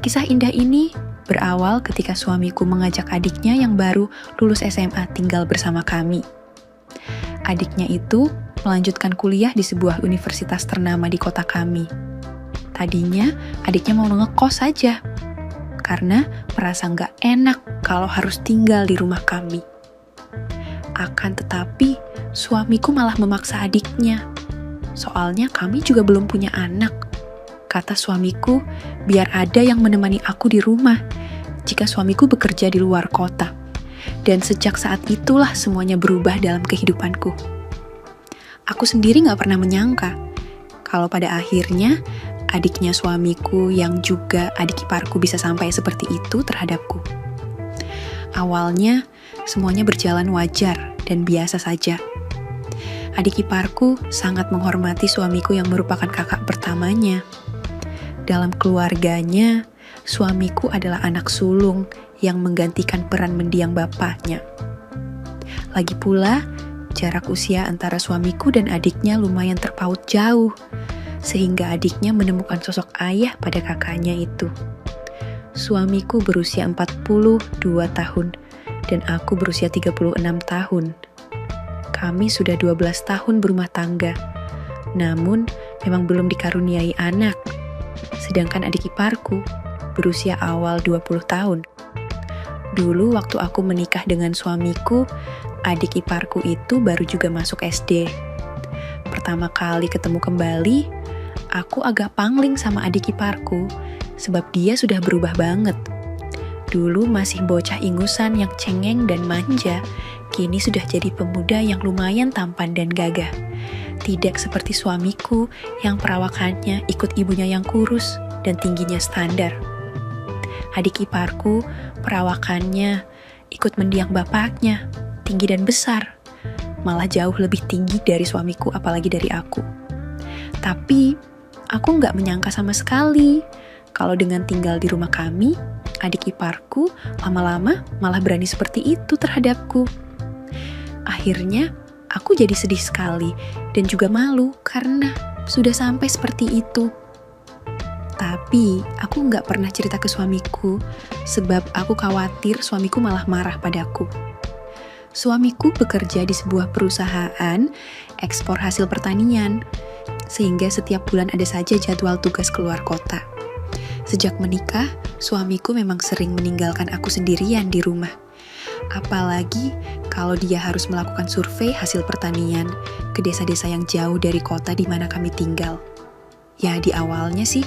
Kisah indah ini berawal ketika suamiku mengajak adiknya yang baru lulus SMA tinggal bersama kami. Adiknya itu melanjutkan kuliah di sebuah universitas ternama di kota kami. Tadinya adiknya mau ngekos saja, karena merasa nggak enak kalau harus tinggal di rumah kami. Akan tetapi, suamiku malah memaksa adiknya. Soalnya kami juga belum punya anak. Kata suamiku, biar ada yang menemani aku di rumah jika suamiku bekerja di luar kota. Dan sejak saat itulah semuanya berubah dalam kehidupanku. Aku sendiri gak pernah menyangka kalau pada akhirnya adiknya suamiku yang juga adik iparku bisa sampai seperti itu terhadapku. Awalnya semuanya berjalan wajar dan biasa saja. Adik iparku sangat menghormati suamiku yang merupakan kakak pertamanya. Dalam keluarganya, suamiku adalah anak sulung yang menggantikan peran mendiang bapaknya. Lagi pula, jarak usia antara suamiku dan adiknya lumayan terpaut jauh, sehingga adiknya menemukan sosok ayah pada kakaknya itu. Suamiku berusia 42 tahun, dan aku berusia 36 tahun. Kami sudah 12 tahun berumah tangga, namun memang belum dikaruniai anak. Sedangkan adik iparku berusia awal 20 tahun. Dulu waktu aku menikah dengan suamiku, adik iparku itu baru juga masuk SD. Pertama kali ketemu kembali, aku agak pangling sama adik iparku, sebab dia sudah berubah banget. Dulu masih bocah ingusan yang cengeng dan manja, kini sudah jadi pemuda yang lumayan tampan dan gagah. Tidak seperti suamiku yang perawakannya ikut ibunya yang kurus dan tingginya standar. Adik iparku perawakannya ikut mendiang bapaknya, tinggi dan besar. Malah jauh lebih tinggi dari suamiku apalagi dari aku. Tapi aku gak menyangka sama sekali kalau dengan tinggal di rumah kami, adik iparku lama-lama malah berani seperti itu terhadapku. Akhirnya aku jadi sedih sekali dan juga malu karena sudah sampai seperti itu. Tapi aku gak pernah cerita ke suamiku sebab aku khawatir suamiku malah marah padaku. Suamiku bekerja di sebuah perusahaan ekspor hasil pertanian, sehingga setiap bulan ada saja jadwal tugas keluar kota. Sejak menikah, suamiku memang sering meninggalkan aku sendirian di rumah. Apalagi kalau dia harus melakukan survei hasil pertanian ke desa-desa yang jauh dari kota di mana kami tinggal. Ya di awalnya sih,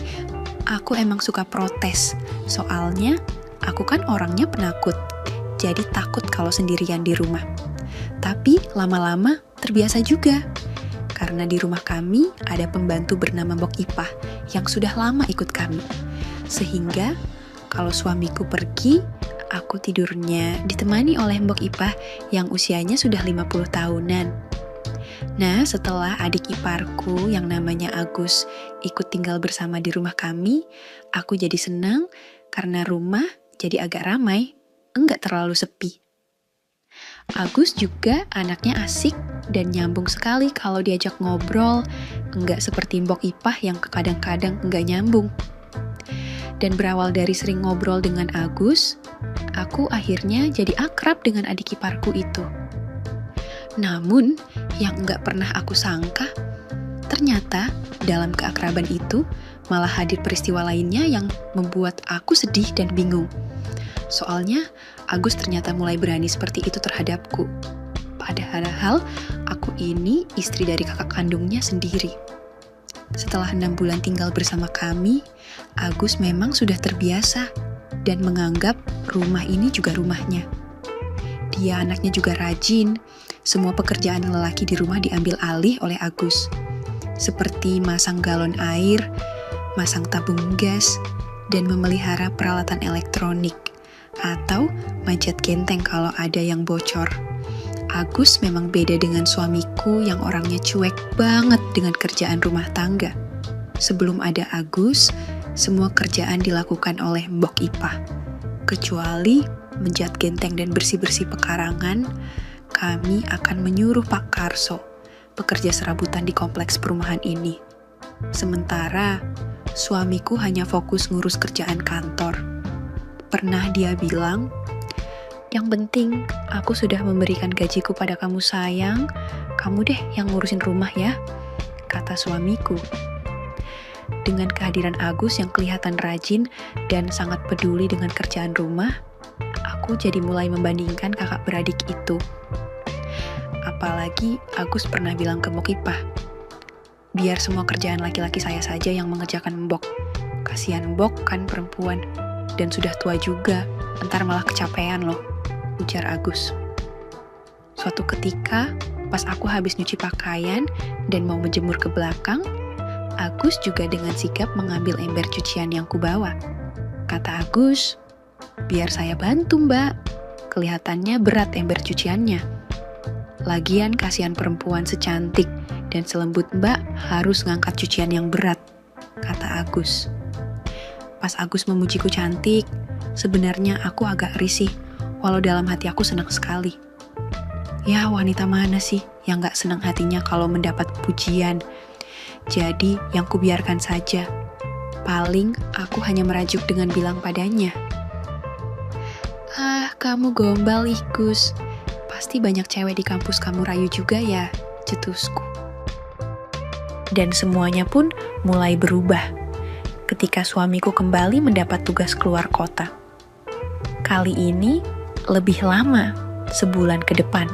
aku emang suka protes. Soalnya, aku kan orangnya penakut. Jadi takut kalau sendirian di rumah. Tapi lama-lama terbiasa juga. Karena di rumah kami ada pembantu bernama Mbok Ipah yang sudah lama ikut kami. Sehingga kalau suamiku pergi, aku tidurnya ditemani oleh Mbok Ipah yang usianya sudah 50 tahunan. Nah, setelah adik iparku yang namanya Agus ikut tinggal bersama di rumah kami, aku jadi senang karena rumah jadi agak ramai, enggak terlalu sepi. Agus juga anaknya asik dan nyambung sekali kalau diajak ngobrol, enggak seperti Mbok Ipah yang kadang-kadang enggak nyambung. Dan berawal dari sering ngobrol dengan Agus, aku akhirnya jadi akrab dengan adik iparku itu. Namun, yang enggak pernah aku sangka, ternyata dalam keakraban itu malah hadir peristiwa lainnya yang membuat aku sedih dan bingung. Soalnya, Agus ternyata mulai berani seperti itu terhadapku. Padahal, aku ini istri dari kakak kandungnya sendiri. Setelah 6 bulan tinggal bersama kami, Agus memang sudah terbiasa dan menganggap rumah ini juga rumahnya. Dia anaknya juga rajin, semua pekerjaan lelaki di rumah diambil alih oleh Agus. Seperti masang galon air, masang tabung gas, dan memelihara peralatan elektronik. Atau manjat genteng kalau ada yang bocor. Agus memang beda dengan suamiku yang orangnya cuek banget dengan kerjaan rumah tangga. Sebelum ada Agus, semua kerjaan dilakukan oleh Mbok Ipah. Kecuali menjat genteng dan bersih-bersih pekarangan, kami akan menyuruh Pak Karso, pekerja serabutan di kompleks perumahan ini. Sementara suamiku hanya fokus ngurus kerjaan kantor. Pernah dia bilang, "Yang penting aku sudah memberikan gajiku pada kamu sayang, kamu deh yang ngurusin rumah ya," kata suamiku. Dengan kehadiran Agus yang kelihatan rajin dan sangat peduli dengan kerjaan rumah, aku jadi mulai membandingkan kakak beradik itu. Apalagi Agus pernah bilang ke Mbok Ipah, "Biar semua kerjaan laki-laki saya saja yang mengerjakan Mbok. Kasihan Mbok kan perempuan, dan sudah tua juga, entar malah kecapean loh," ujar Agus. Suatu ketika, pas aku habis nyuci pakaian dan mau menjemur ke belakang, Agus juga dengan sigap mengambil ember cucian yang kubawa. Kata Agus, "Biar saya bantu, Mbak. Kelihatannya berat ember cuciannya. Lagian kasihan perempuan secantik dan selembut Mbak harus ngangkat cucian yang berat," kata Agus. Pas Agus memujiku cantik, sebenarnya aku agak risih, walau dalam hati aku senang sekali. Ya, wanita mana sih yang gak senang hatinya kalau mendapat pujian? Jadi, yang kubiarkan saja. Paling, aku hanya merajuk dengan bilang padanya, "Ah, kamu gombal, ih Gus. Pasti banyak cewek di kampus kamu rayu juga ya," cetusku. Dan semuanya pun mulai berubah ketika suamiku kembali mendapat tugas keluar kota. Kali ini lebih lama, sebulan ke depan,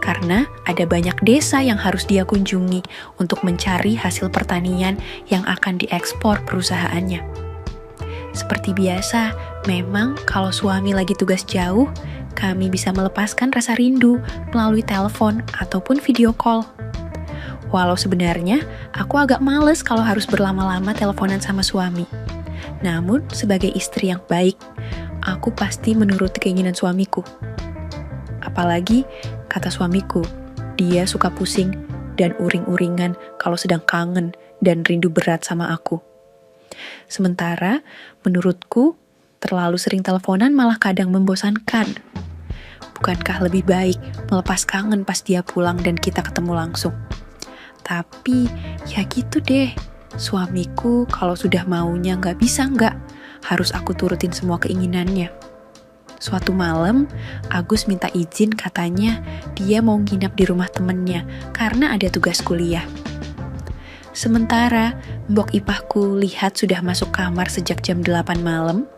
karena ada banyak desa yang harus dia kunjungi untuk mencari hasil pertanian yang akan diekspor perusahaannya. Seperti biasa, memang kalau suami lagi tugas jauh, kami bisa melepaskan rasa rindu melalui telepon ataupun video call. Walau sebenarnya, aku agak males kalau harus berlama-lama teleponan sama suami. Namun, sebagai istri yang baik, aku pasti menuruti keinginan suamiku. Apalagi, kata suamiku, dia suka pusing dan uring-uringan kalau sedang kangen dan rindu berat sama aku. Sementara, menurutku, terlalu sering teleponan malah kadang membosankan. Bukankah lebih baik melepas kangen pas dia pulang dan kita ketemu langsung? Tapi, ya gitu deh. Suamiku kalau sudah maunya nggak bisa nggak, harus aku turutin semua keinginannya. Suatu malam, Agus minta izin, katanya dia mau nginap di rumah temennya karena ada tugas kuliah. Sementara Mbok Ipahku lihat sudah masuk kamar sejak jam 8 malam,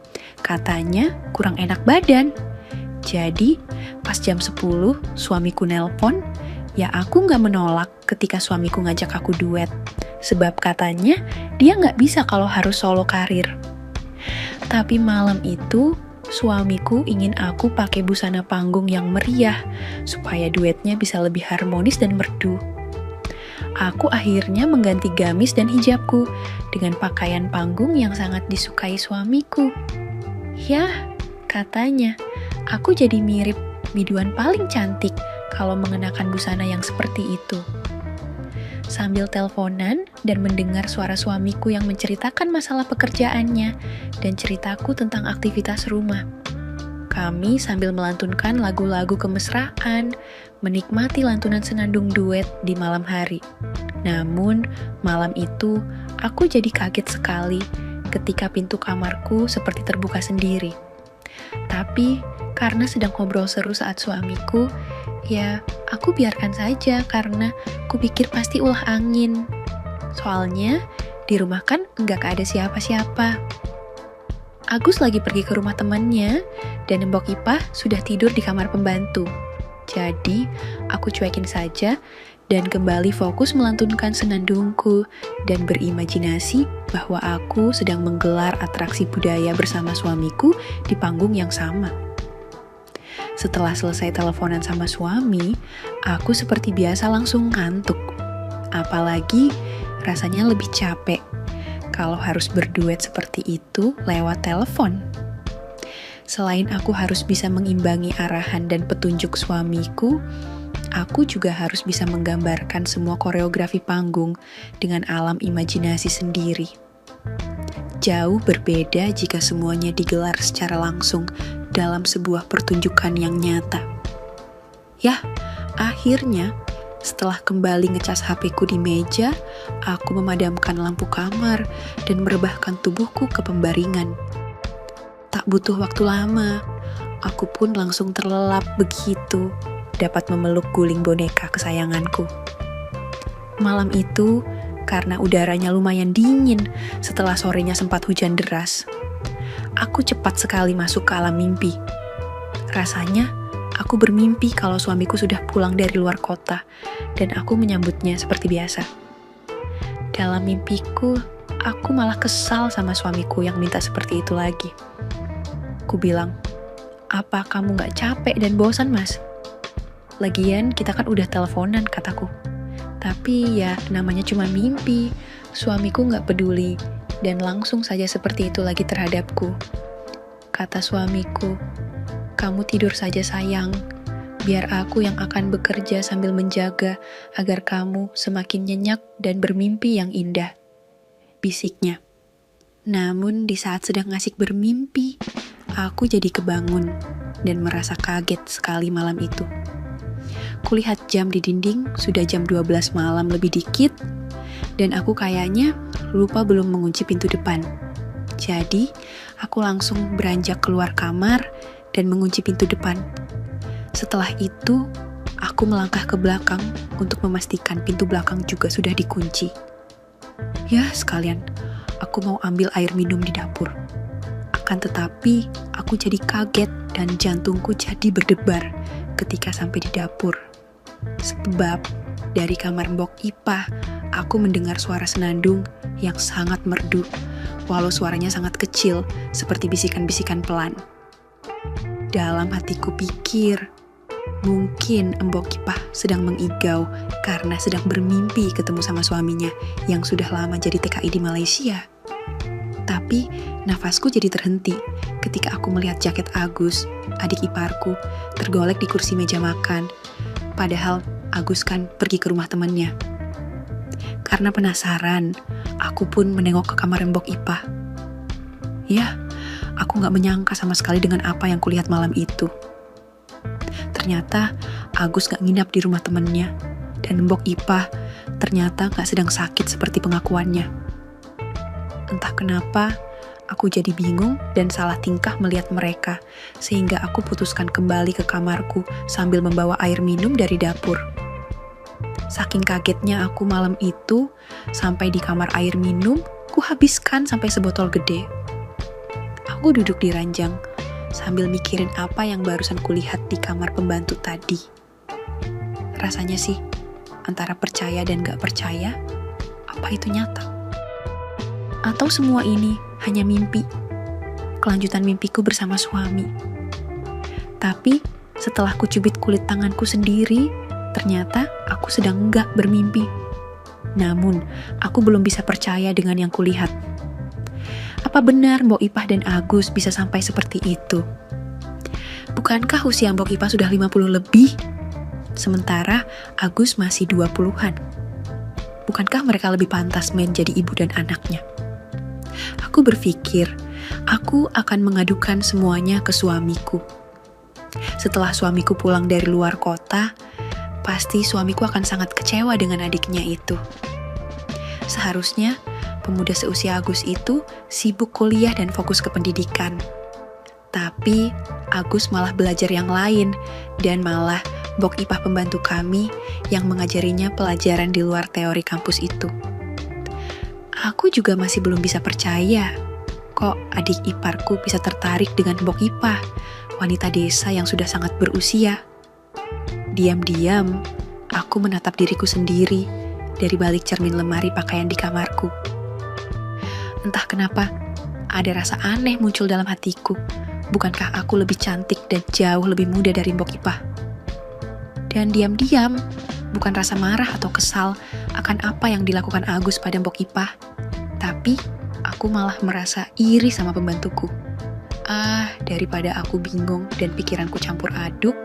katanya kurang enak badan. Jadi pas jam 10 suamiku nelpon, ya aku nggak menolak ketika suamiku ngajak aku duet. Sebab katanya dia nggak bisa kalau harus solo karir. Tapi malam itu suamiku ingin aku pakai busana panggung yang meriah supaya duetnya bisa lebih harmonis dan merdu. Aku akhirnya mengganti gamis dan hijabku dengan pakaian panggung yang sangat disukai suamiku. Yah, katanya, aku jadi mirip biduan paling cantik kalau mengenakan busana yang seperti itu. Sambil teleponan dan mendengar suara suamiku yang menceritakan masalah pekerjaannya dan ceritaku tentang aktivitas rumah. Kami sambil melantunkan lagu-lagu kemesraan, menikmati lantunan senandung duet di malam hari. Namun, malam itu aku jadi kaget sekali ketika pintu kamarku seperti terbuka sendiri. Tapi, karena sedang ngobrol seru saat suamiku, ya aku biarkan saja karena kupikir pasti ulah angin. Soalnya, di rumah kan nggak ada siapa-siapa. Agus lagi pergi ke rumah temannya, dan Mbok Ipah sudah tidur di kamar pembantu. Jadi, aku cuekin saja dan kembali fokus melantunkan senandungku dan berimajinasi bahwa aku sedang menggelar atraksi budaya bersama suamiku di panggung yang sama. Setelah selesai teleponan sama suami, aku seperti biasa langsung ngantuk. Apalagi rasanya lebih capek kalau harus berduet seperti itu lewat telepon. Selain aku harus bisa mengimbangi arahan dan petunjuk suamiku, aku juga harus bisa menggambarkan semua koreografi panggung dengan alam imajinasi sendiri. Jauh berbeda jika semuanya digelar secara langsung dalam sebuah pertunjukan yang nyata. Yah, akhirnya Setelah kembali ngecas HP-ku di meja, aku memadamkan lampu kamar dan merebahkan tubuhku ke pembaringan. Tak butuh waktu lama, aku pun langsung terlelap begitu dapat memeluk guling boneka kesayanganku. Malam itu, karena udaranya lumayan dingin setelah sorenya sempat hujan deras, aku cepat sekali masuk ke alam mimpi. Rasanya, aku bermimpi kalau suamiku sudah pulang dari luar kota dan aku menyambutnya seperti biasa. Dalam mimpiku, aku malah kesal sama suamiku yang minta seperti itu lagi. Ku bilang, "Apa kamu gak capek dan bosan, Mas? Lagian kita kan udah teleponan," kataku. Tapi ya namanya cuma mimpi, suamiku gak peduli dan langsung saja seperti itu lagi terhadapku. Kata suamiku, "Kamu tidur saja sayang, biar aku yang akan bekerja sambil menjaga agar kamu semakin nyenyak dan bermimpi yang indah," bisiknya. Namun di saat sedang asik bermimpi, aku jadi kebangun dan merasa kaget sekali malam itu. Kulihat jam di dinding, sudah jam 12 malam lebih dikit, dan aku kayaknya lupa belum mengunci pintu depan. Jadi, aku langsung beranjak keluar kamar dan mengunci pintu depan. Setelah itu, aku melangkah ke belakang untuk memastikan pintu belakang juga sudah dikunci. Ya, sekalian, aku mau ambil air minum di dapur. Akan tetapi, aku jadi kaget dan jantungku jadi berdebar ketika sampai di dapur. Sebab, dari kamar Mbok Ipah, aku mendengar suara senandung yang sangat merdu, walau suaranya sangat kecil, seperti bisikan-bisikan pelan. Dalam hatiku pikir, mungkin Mbok Ipah sedang mengigau karena sedang bermimpi ketemu sama suaminya yang sudah lama jadi TKI di Malaysia. Tapi, nafasku jadi terhenti ketika aku melihat jaket Agus, adik iparku, tergolek di kursi meja makan. Padahal Agus kan pergi ke rumah temannya. Karena penasaran, aku pun menengok ke kamar Mbok Ipah. Ya, aku gak menyangka sama sekali dengan apa yang kulihat malam itu. Ternyata Agus gak nginap di rumah temannya, dan Mbok Ipah ternyata gak sedang sakit seperti pengakuannya. Entah kenapa, aku jadi bingung dan salah tingkah melihat mereka, sehingga aku putuskan kembali ke kamarku sambil membawa air minum dari dapur. Saking kagetnya aku malam itu, sampai di kamar air minum, ku habiskan sampai sebotol gede. Aku duduk di ranjang, sambil mikirin apa yang barusan kulihat di kamar pembantu tadi. Rasanya sih, antara percaya dan gak percaya, apa itu nyata? Atau semua ini hanya mimpi, kelanjutan mimpiku bersama suami. Tapi setelah kucubit kulit tanganku sendiri, ternyata aku sedang enggak bermimpi. Namun, aku belum bisa percaya dengan yang kulihat. Apa benar Mbok Ipah dan Agus bisa sampai seperti itu? Bukankah usia Mbok Ipah sudah 50 lebih? Sementara Agus masih 20-an. Bukankah mereka lebih pantas menjadi ibu dan anaknya? Aku berpikir, aku akan mengadukan semuanya ke suamiku. Setelah suamiku pulang dari luar kota, pasti suamiku akan sangat kecewa dengan adiknya itu. Seharusnya, pemuda seusia Agus itu sibuk kuliah dan fokus ke pendidikan. Tapi, Agus malah belajar yang lain, dan malah Mbok Ipah pembantu kami yang mengajarinya pelajaran di luar teori kampus itu. Aku juga masih belum bisa percaya, kok adik iparku bisa tertarik dengan Mbok Ipah, wanita desa yang sudah sangat berusia. Diam-diam, aku menatap diriku sendiri dari balik cermin lemari pakaian di kamarku. Entah kenapa, ada rasa aneh muncul dalam hatiku. Bukankah aku lebih cantik dan jauh lebih muda dari Mbok Ipah? Dan diam-diam, bukan rasa marah atau kesal akan apa yang dilakukan Agus pada Mbok Ipah, tapi aku malah merasa iri sama pembantuku. Daripada aku bingung dan pikiranku campur aduk,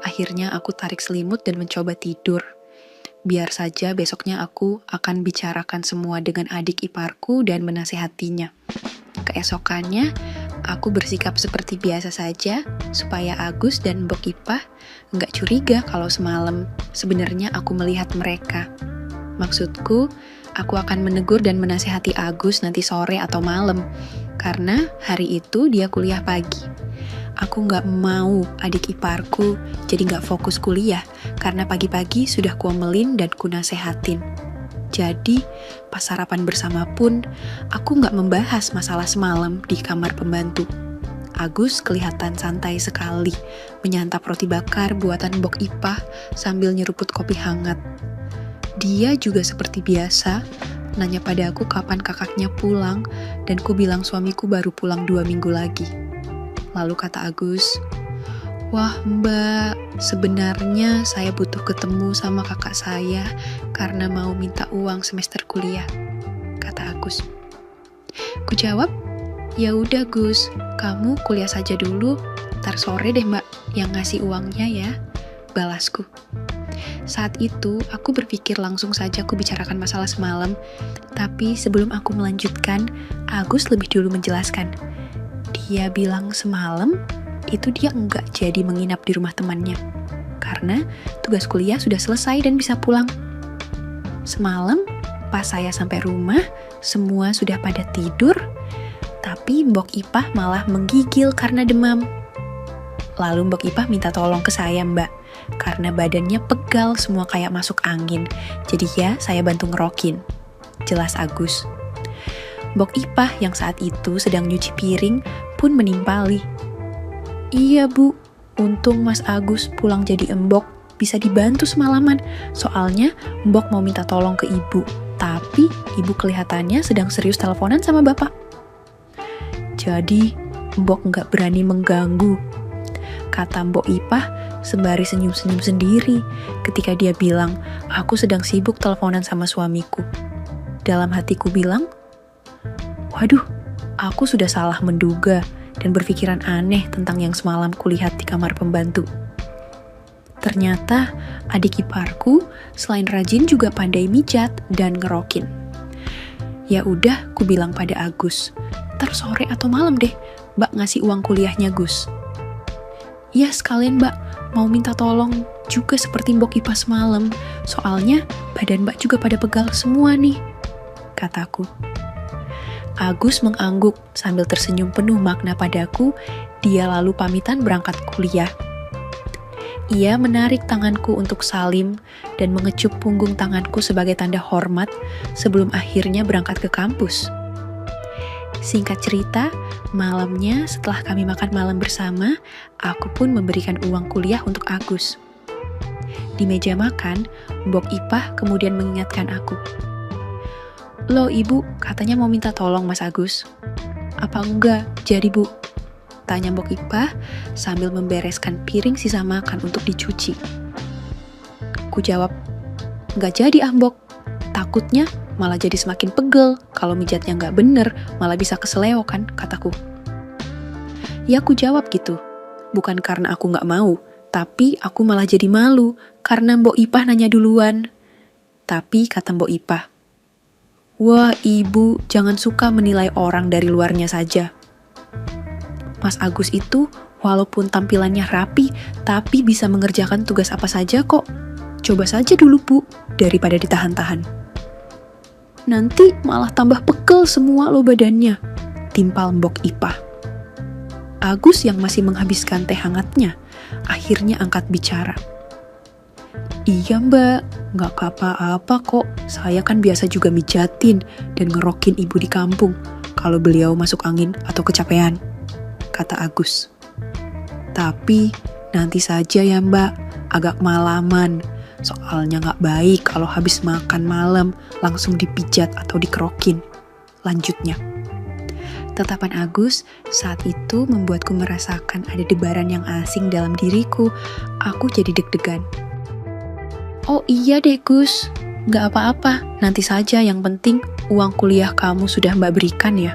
akhirnya aku tarik selimut dan mencoba tidur. Biar saja besoknya aku akan bicarakan semua dengan adik iparku dan menasehatinya. Keesokannya, Aku bersikap seperti biasa saja, supaya Agus dan Mbok Ipah nggak curiga kalau semalam sebenarnya aku melihat mereka. Maksudku, aku akan menegur dan menasehati Agus nanti sore atau malam, karena hari itu dia kuliah pagi. Aku nggak mau adik iparku jadi nggak fokus kuliah, karena pagi-pagi sudah kuomelin dan kunasehatin. Jadi, pas sarapan bersama pun, aku nggak membahas masalah semalam di kamar pembantu. Agus kelihatan santai sekali, menyantap roti bakar buatan Mbok Ipah sambil nyeruput kopi hangat. Dia juga seperti biasa, nanya pada aku kapan kakaknya pulang, dan ku bilang suamiku baru pulang 2 minggu lagi. Lalu kata Agus, "Wah mbak, sebenarnya saya butuh ketemu sama kakak saya karena mau minta uang semester kuliah," kata Agus. Ku jawab, "Ya udah Gus, kamu kuliah saja dulu, ntar sore deh mbak yang ngasih uangnya ya," balasku. Saat itu aku berpikir langsung saja aku bicarakan masalah semalam, tapi sebelum aku melanjutkan, Agus lebih dulu menjelaskan. Dia bilang semalam itu dia enggak jadi menginap di rumah temannya, karena tugas kuliah sudah selesai dan bisa pulang. Semalam, pas saya sampai rumah, semua sudah pada tidur, tapi Mbok Ipah malah menggigil karena demam. Lalu Mbok Ipah minta tolong ke saya mbak, karena badannya pegal semua kayak masuk angin, jadi ya saya bantu ngerokin, jelas Agus. Mbok Ipah yang saat itu sedang nyuci piring pun menimpali. "Iya bu, untung Mas Agus pulang jadi embok, bisa dibantu semalaman. Soalnya Mbok mau minta tolong ke ibu, tapi ibu kelihatannya sedang serius teleponan sama bapak. Jadi Mbok nggak berani mengganggu," kata Mbok Ipah sembari senyum-senyum sendiri ketika dia bilang, "Aku sedang sibuk teleponan sama suamiku." Dalam hatiku bilang, waduh, aku sudah salah menduga dan berpikiran aneh tentang yang semalam kulihat di kamar pembantu. Ternyata adik iparku selain rajin juga pandai mijat dan ngerokin. Ya udah, ku bilang pada Agus, "Ntar sore atau malam deh, Mbak ngasih uang kuliahnya Gus." "Ya sekalian Mbak, mau minta tolong juga seperti Mbok Ipah semalam, soalnya badan Mbak juga pada pegal semua nih," kataku. Agus mengangguk sambil tersenyum penuh makna padaku. Dia lalu pamitan berangkat kuliah. Ia menarik tanganku untuk salim dan mengecup punggung tanganku sebagai tanda hormat sebelum akhirnya berangkat ke kampus. Singkat cerita, malamnya setelah kami makan malam bersama, aku pun memberikan uang kuliah untuk Agus. Di meja makan, Mbok Ipah kemudian mengingatkan aku. "Loh ibu, katanya mau minta tolong Mas Agus." "Apa enggak, jadi bu?" tanya Mbok Ipah sambil membereskan piring sisa makan untuk dicuci. Ku jawab, "Enggak jadi Mbok, takutnya malah jadi semakin pegel, kalau mijatnya enggak bener malah bisa keseleo kan," kataku. Ya aku jawab gitu, bukan karena aku enggak mau, tapi aku malah jadi malu karena Mbok Ipah nanya duluan. Tapi kata Mbok Ipah, "Wah ibu, jangan suka menilai orang dari luarnya saja. Mas Agus itu walaupun tampilannya rapi, tapi bisa mengerjakan tugas apa saja kok. Coba saja dulu bu, daripada ditahan-tahan." "Nanti malah tambah pegel semua lo badannya," timpal Mbok Ipah. Agus yang masih menghabiskan teh hangatnya, akhirnya angkat bicara. "Iya mbak, nggak apa-apa kok. Saya kan biasa juga mijatin dan ngerokin ibu di kampung kalau beliau masuk angin atau kecapean," kata Agus. "Tapi nanti saja ya mbak, agak malaman. Soalnya nggak baik kalau habis makan malam langsung dipijat atau dikerokin," lanjutnya. Tatapan Agus saat itu membuatku merasakan ada debaran yang asing dalam diriku. Aku jadi deg-degan. "Oh iya deh Gus, nggak apa-apa, nanti saja, yang penting uang kuliah kamu sudah mbak berikan ya.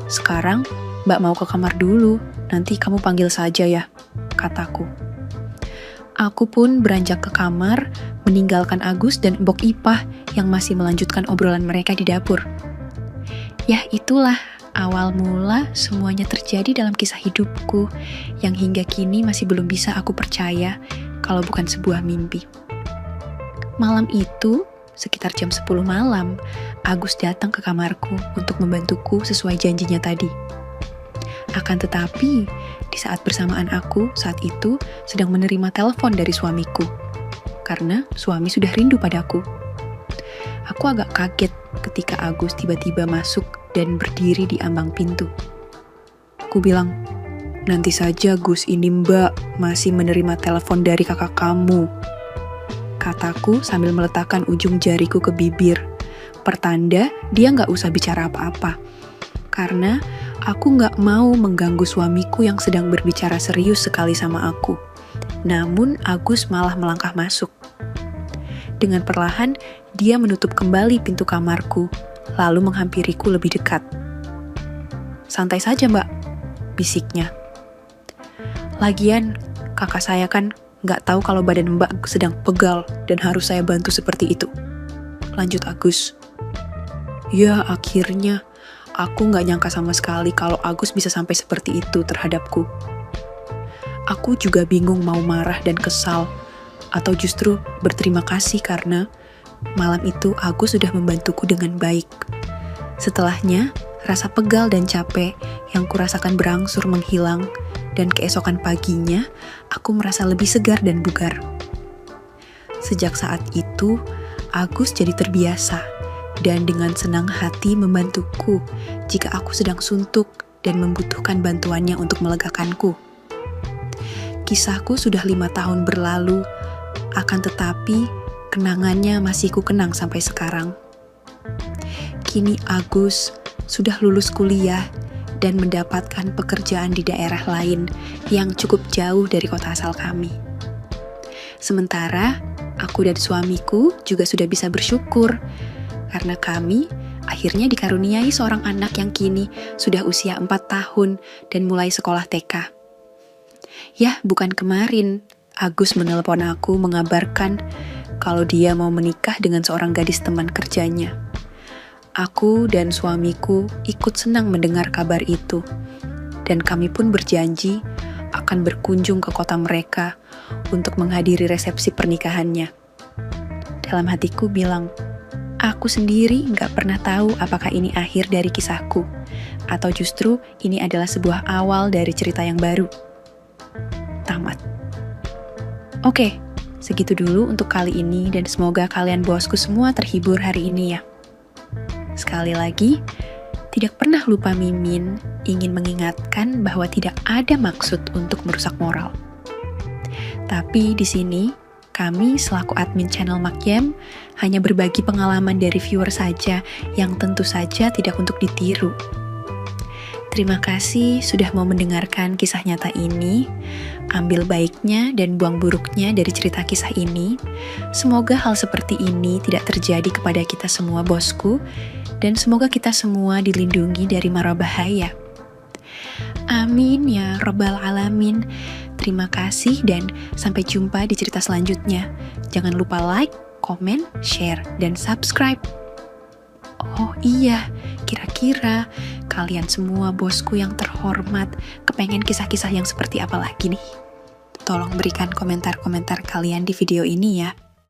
Sekarang mbak mau ke kamar dulu, nanti kamu panggil saja ya," kataku. Aku pun beranjak ke kamar, meninggalkan Agus dan Mbok Ipah yang masih melanjutkan obrolan mereka di dapur. Ya itulah Awal mula semuanya terjadi dalam kisah hidupku yang hingga kini masih belum bisa aku percaya kalau bukan sebuah mimpi. Malam itu, sekitar jam 10 malam, Agus datang ke kamarku untuk membantuku sesuai janjinya tadi. Akan tetapi, di saat bersamaan aku saat itu sedang menerima telepon dari suamiku, karena suami sudah rindu padaku. Aku agak kaget ketika Agus tiba-tiba masuk dan berdiri di ambang pintu. Aku bilang, "Nanti saja Gus, ini Mbak masih menerima telepon dari kakak kamu," kataku sambil meletakkan ujung jariku ke bibir, pertanda dia nggak usah bicara apa-apa. Karena aku nggak mau mengganggu suamiku yang sedang berbicara serius sekali sama aku. Namun Agus malah melangkah masuk. Dengan perlahan, dia menutup kembali pintu kamarku, lalu menghampiriku lebih dekat. "Santai saja Mbak," bisiknya. "Lagian, kakak saya kan nggak tahu kalau badan Mbak sedang pegal dan harus saya bantu seperti itu," lanjut Agus. Ya, akhirnya aku nggak nyangka sama sekali kalau Agus bisa sampai seperti itu terhadapku. Aku juga bingung mau marah dan kesal, atau justru berterima kasih karena malam itu Agus sudah membantuku dengan baik. Setelahnya, rasa pegal dan capek yang kurasakan berangsur menghilang, dan keesokan paginya, aku merasa lebih segar dan bugar. Sejak saat itu, Agus jadi terbiasa, dan dengan senang hati membantuku jika aku sedang suntuk dan membutuhkan bantuannya untuk melegakanku. Kisahku sudah 5 tahun berlalu, akan tetapi kenangannya masih kukenang sampai sekarang. Kini Agus sudah lulus kuliah dan mendapatkan pekerjaan di daerah lain yang cukup jauh dari kota asal kami. Sementara, aku dan suamiku juga sudah bisa bersyukur karena kami akhirnya dikaruniai seorang anak yang kini sudah usia 4 tahun dan mulai sekolah TK. Ya, bukan kemarin, Agus menelpon aku mengabarkan kalau dia mau menikah dengan seorang gadis teman kerjanya. Aku dan suamiku ikut senang mendengar kabar itu, dan kami pun berjanji akan berkunjung ke kota mereka untuk menghadiri resepsi pernikahannya. Dalam hatiku bilang, aku sendiri nggak pernah tahu apakah ini akhir dari kisahku, atau justru ini adalah sebuah awal dari cerita yang baru. Tamat. Oke, segitu dulu untuk kali ini dan semoga kalian bosku semua terhibur hari ini ya. Sekali lagi, tidak pernah lupa Mimin ingin mengingatkan bahwa tidak ada maksud untuk merusak moral. Tapi di sini, kami selaku admin channel Makyem hanya berbagi pengalaman dari viewer saja yang tentu saja tidak untuk ditiru. Terima kasih sudah mau mendengarkan kisah nyata ini. Ambil baiknya dan buang buruknya dari cerita kisah ini. Semoga hal seperti ini tidak terjadi kepada kita semua bosku, dan semoga kita semua dilindungi dari mara bahaya. Amin ya Rabbal Alamin. Terima kasih dan sampai jumpa di cerita selanjutnya. Jangan lupa like, komen, share, dan subscribe. Oh iya, kira-kira kalian semua bosku yang terhormat kepengen kisah-kisah yang seperti apa lagi nih? Tolong berikan komentar-komentar kalian di video ini ya.